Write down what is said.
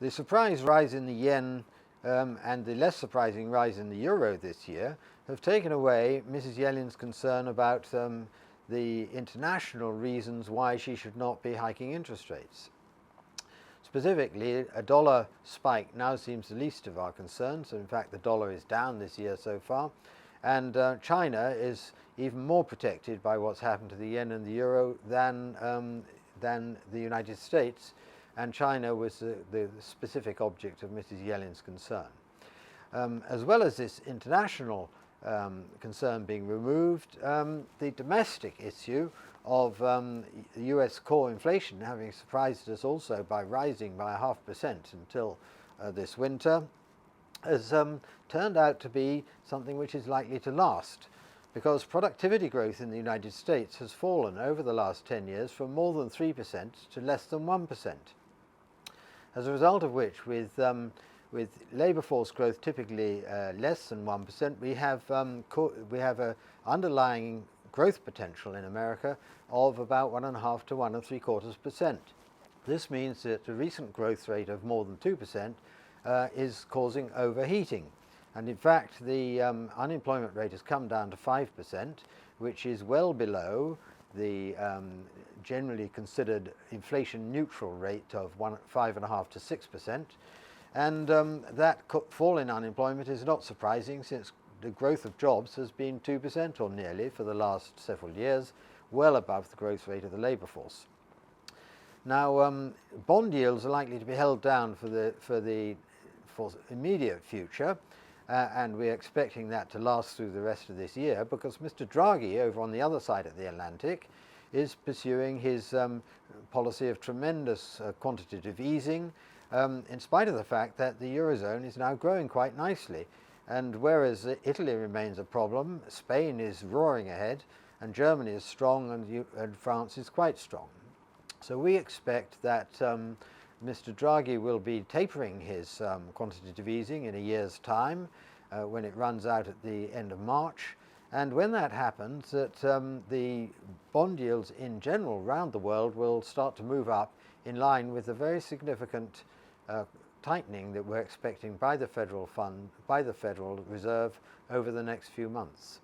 The surprise rise in the yen and the less surprising rise in the euro this year have taken away Mrs. Yellen's concern about the international reasons why she should not be hiking interest rates. Specifically, a dollar spike now seems the least of our concerns. So in fact, the dollar is down this year so far. And China is even more protected by what's happened to the yen and the euro than the United States. And China was the specific object of Mrs. Yellen's concern. As well as this international concern being removed, the domestic issue of the US core inflation having surprised us also by rising by 0.5% until this winter has turned out to be something which is likely to last, because productivity growth in the United States has fallen over the last 10 years from more than 3% to less than 1%. As a result of which, with labour force growth typically less than 1%, we have an underlying growth potential in America of about 1.5 to 1.75%. This means that the recent growth rate of more than 2% is causing overheating. And in fact, the unemployment rate has come down to 5%, which is well below the generally considered inflation neutral rate of 5.5 to 6%. And that fall in unemployment is not surprising, since the growth of jobs has been 2% or nearly for the last several years, well above the growth rate of the labour force. Now, bond yields are likely to be held down for the immediate future, and we're expecting that to last through the rest of this year, because Mr. Draghi, over on the other side of the Atlantic, is pursuing his policy of tremendous quantitative easing, in spite of the fact that the Eurozone is now growing quite nicely. And whereas Italy remains a problem, Spain is roaring ahead, and Germany is strong, and France is quite strong. So we expect that Mr. Draghi will be tapering his quantitative easing in a year's time, when it runs out at the end of March. And when that happens, that the bond yields in general around the world will start to move up in line with the very significant tightening that we're expecting by the Federal Reserve over the next few months.